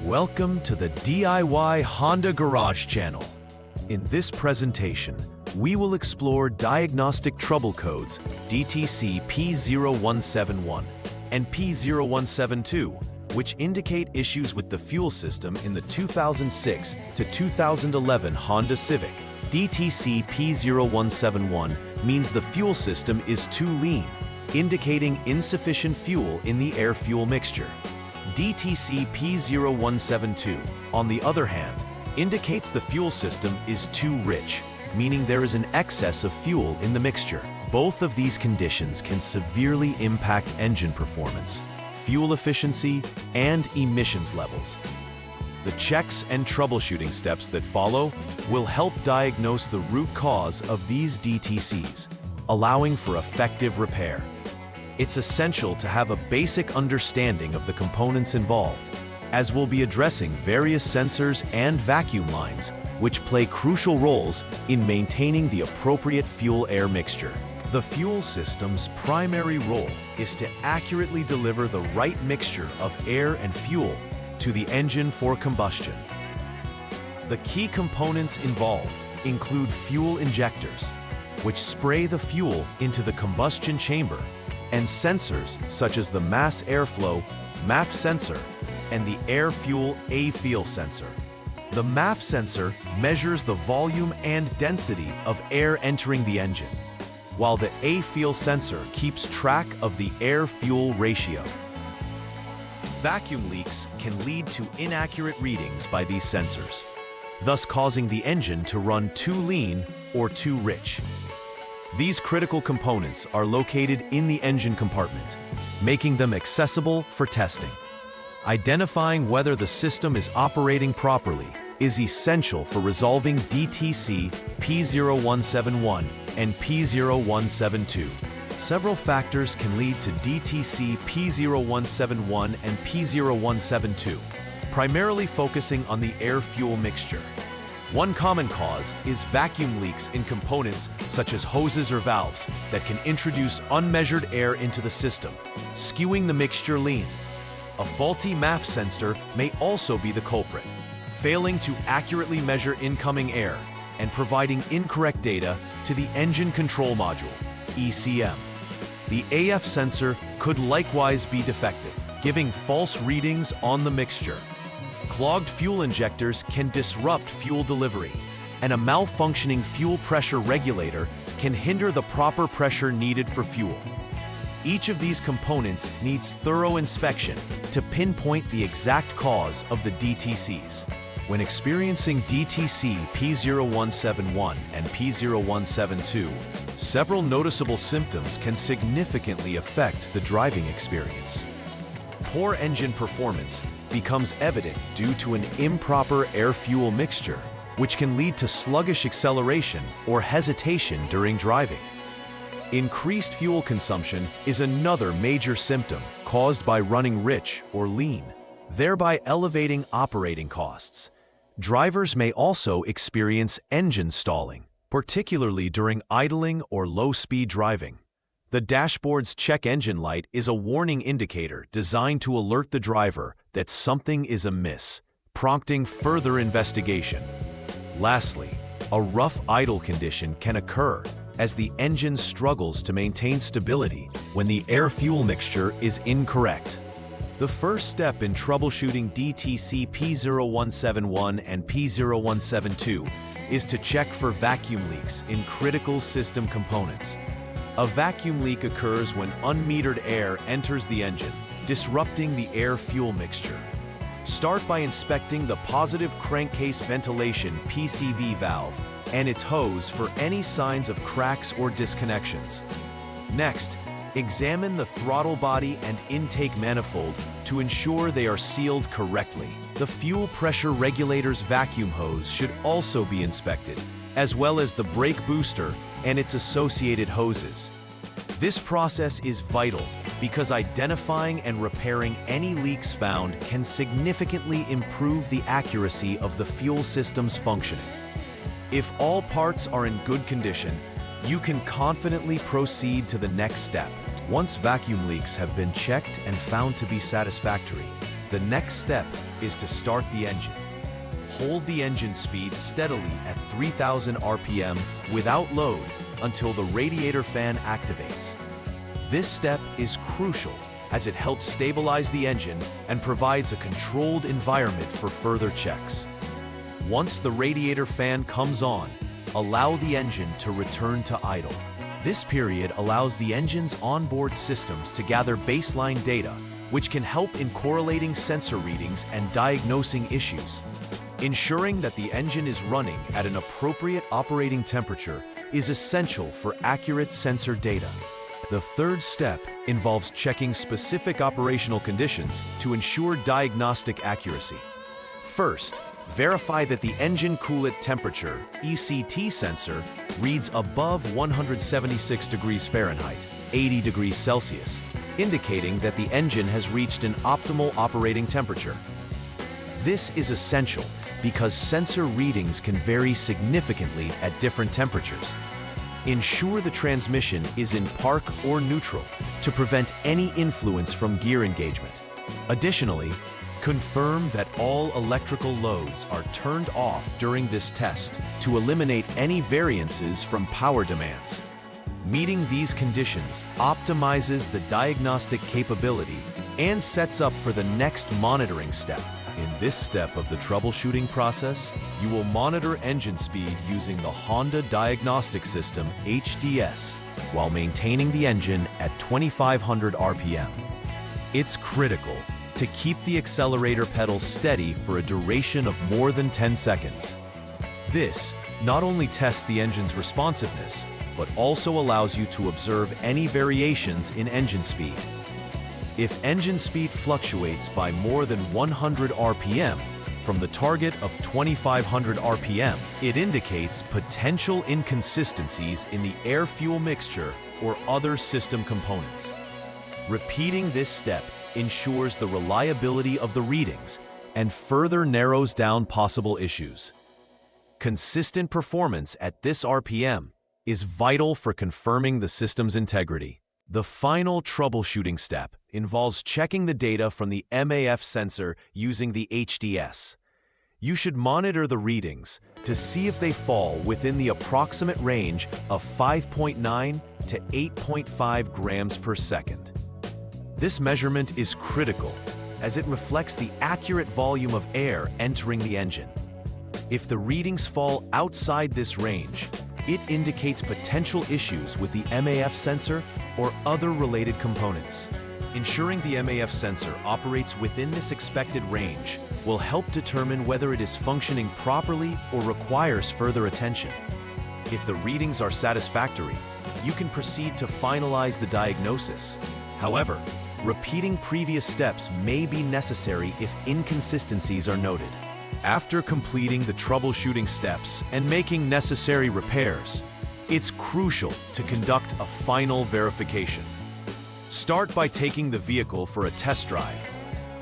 Welcome to the DIY Honda Garage channel. In this presentation, we will explore Diagnostic Trouble Codes DTC P0171 and P0172, which indicate issues with the fuel system in the 2006 to 2011 Honda Civic. DTC P0171 means the fuel system is too lean, indicating insufficient fuel in the air-fuel mixture. DTC P0172, on the other hand, indicates the fuel system is too rich, meaning there is an excess of fuel in the mixture. Both of these conditions can severely impact engine performance, fuel efficiency, and emissions levels. The checks and troubleshooting steps that follow will help diagnose the root cause of these DTCs, allowing for effective repair. It's essential to have a basic understanding of the components involved, as we'll be addressing various sensors and vacuum lines, which play crucial roles in maintaining the appropriate fuel-air mixture. The fuel system's primary role is to accurately deliver the right mixture of air and fuel to the engine for combustion. The key components involved include fuel injectors, which spray the fuel into the combustion chamber, and sensors such as the mass airflow MAF sensor and the air-fuel A-feel sensor. The MAF sensor measures the volume and density of air entering the engine, while the A-feel sensor keeps track of the air-fuel ratio. Vacuum leaks can lead to inaccurate readings by these sensors, thus causing the engine to run too lean or too rich. These critical components are located in the engine compartment, making them accessible for testing. Identifying whether the system is operating properly is essential for resolving DTC P0171 and P0172. Several factors can lead to DTC P0171 and P0172, primarily focusing on the air-fuel mixture. One common cause is vacuum leaks in components such as hoses or valves that can introduce unmeasured air into the system, skewing the mixture lean. A faulty MAF sensor may also be the culprit, failing to accurately measure incoming air and providing incorrect data to the engine control module, ECM. The AF sensor could likewise be defective, giving false readings on the mixture. Clogged fuel injectors can disrupt fuel delivery, and a malfunctioning fuel pressure regulator can hinder the proper pressure needed for fuel. Each of these components needs thorough inspection to pinpoint the exact cause of the DTCs. When experiencing DTC P0171 and P0172, several noticeable symptoms can significantly affect the driving experience. Poor engine performance becomes evident due to an improper air-fuel mixture, which can lead to sluggish acceleration or hesitation during driving. Increased fuel consumption is another major symptom caused by running rich or lean, thereby elevating operating costs. Drivers may also experience engine stalling, particularly during idling or low-speed driving. The dashboard's check engine light is a warning indicator designed to alert the driver that something is amiss, prompting further investigation. Lastly, a rough idle condition can occur as the engine struggles to maintain stability when the air-fuel mixture is incorrect. The first step in troubleshooting DTC P0171 and P0172 is to check for vacuum leaks in critical system components. A vacuum leak occurs when unmetered air enters the engine, disrupting the air-fuel mixture. Start by inspecting the positive crankcase ventilation PCV valve and its hose for any signs of cracks or disconnections. Next, examine the throttle body and intake manifold to ensure they are sealed correctly. The fuel pressure regulator's vacuum hose should also be inspected, as well as the brake booster and its associated hoses. This process is vital because identifying and repairing any leaks found can significantly improve the accuracy of the fuel system's functioning. If all parts are in good condition, you can confidently proceed to the next step. Once vacuum leaks have been checked and found to be satisfactory, the The next step is to start the engine. Hold the engine speed steadily at 3,000 RPM without load until the radiator fan activates. This step is crucial as it helps stabilize the engine and provides a controlled environment for further checks. Once the radiator fan comes on, allow the engine to return to idle. This period allows the engine's onboard systems to gather baseline data, which can help in correlating sensor readings and diagnosing issues. Ensuring that the engine is running at an appropriate operating temperature is essential for accurate sensor data. The third step involves checking specific operational conditions to ensure diagnostic accuracy. First, verify that the engine coolant temperature (ECT) sensor reads above 176 degrees Fahrenheit, 80 degrees Celsius, indicating that the engine has reached an optimal operating temperature. This is essential because sensor readings can vary significantly at different temperatures. Ensure the transmission is in park or neutral to prevent any influence from gear engagement. Additionally, confirm that all electrical loads are turned off during this test to eliminate any variances from power demands. Meeting these conditions optimizes the diagnostic capability and sets up for the next monitoring step. In this step of the troubleshooting process, you will monitor engine speed using the Honda Diagnostic System HDS while maintaining the engine at 2,500 RPM. It's critical to keep the accelerator pedal steady for a duration of more than 10 seconds. This not only tests the engine's responsiveness, but also allows you to observe any variations in engine speed. If engine speed fluctuates by more than 100 RPM from the target of 2,500 RPM, it indicates potential inconsistencies in the air-fuel mixture or other system components. Repeating this step ensures the reliability of the readings and further narrows down possible issues. Consistent performance at this RPM is vital for confirming the system's integrity. The final troubleshooting step involves checking the data from the MAF sensor using the HDS. You should monitor the readings to see if they fall within the approximate range of 5.9 to 8.5 grams per second. This measurement is critical as it reflects the accurate volume of air entering the engine. If the readings fall outside this range, it indicates potential issues with the MAF sensor or other related components. Ensuring the MAF sensor operates within this expected range will help determine whether it is functioning properly or requires further attention. If the readings are satisfactory, you can proceed to finalize the diagnosis. However, repeating previous steps may be necessary if inconsistencies are noted. After completing the troubleshooting steps and making necessary repairs, it's crucial to conduct a final verification. Start by taking the vehicle for a test drive,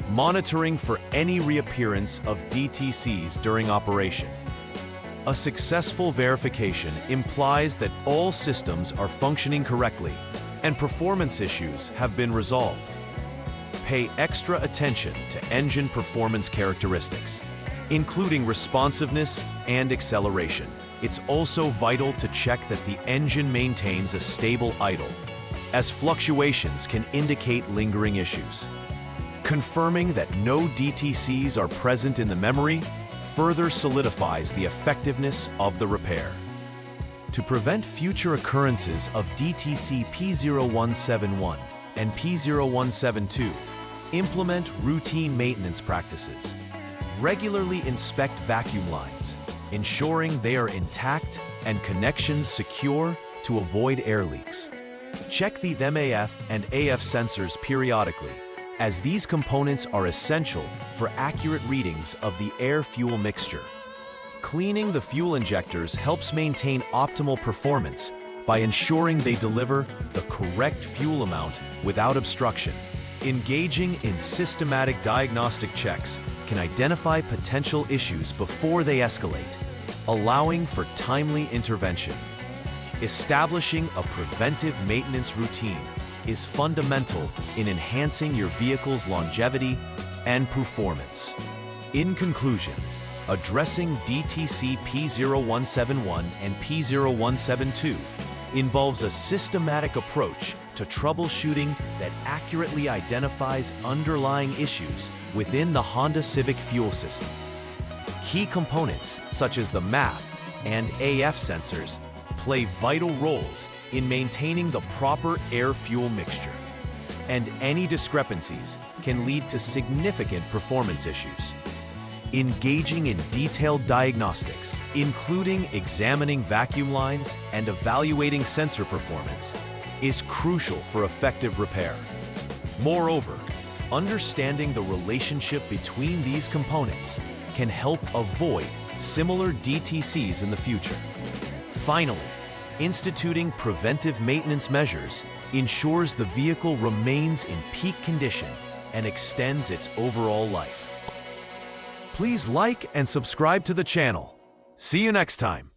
monitoring for any reappearance of DTCs during operation. A successful verification implies that all systems are functioning correctly and performance issues have been resolved. Pay extra attention to engine performance characteristics, including responsiveness and acceleration. It's also vital to check that the engine maintains a stable idle, as fluctuations can indicate lingering issues. Confirming that no DTCs are present in the memory further solidifies the effectiveness of the repair. To prevent future occurrences of DTC P0171 and P0172, implement routine maintenance practices. Regularly inspect vacuum lines, ensuring they are intact and connections secure to avoid air leaks. Check the MAF and AF sensors periodically, as these components are essential for accurate readings of the air-fuel mixture. Cleaning the fuel injectors helps maintain optimal performance by ensuring they deliver the correct fuel amount without obstruction. Engaging in systematic diagnostic checks can identify potential issues before they escalate, allowing for timely intervention. Establishing a preventive maintenance routine is fundamental in enhancing your vehicle's longevity and performance. In conclusion, addressing DTC P0171 and P0172 involves a systematic approach to troubleshooting that accurately identifies underlying issues within the Honda Civic fuel system. Key components such as the MAF and AF sensors play vital roles in maintaining the proper air-fuel mixture, and any discrepancies can lead to significant performance issues. Engaging in detailed diagnostics, including examining vacuum lines and evaluating sensor performance, is crucial for effective repair. Moreover, understanding the relationship between these components can help avoid similar DTCs in the future. Finally, instituting preventive maintenance measures ensures the vehicle remains in peak condition and extends its overall life. Please like and subscribe to the channel. See you next time.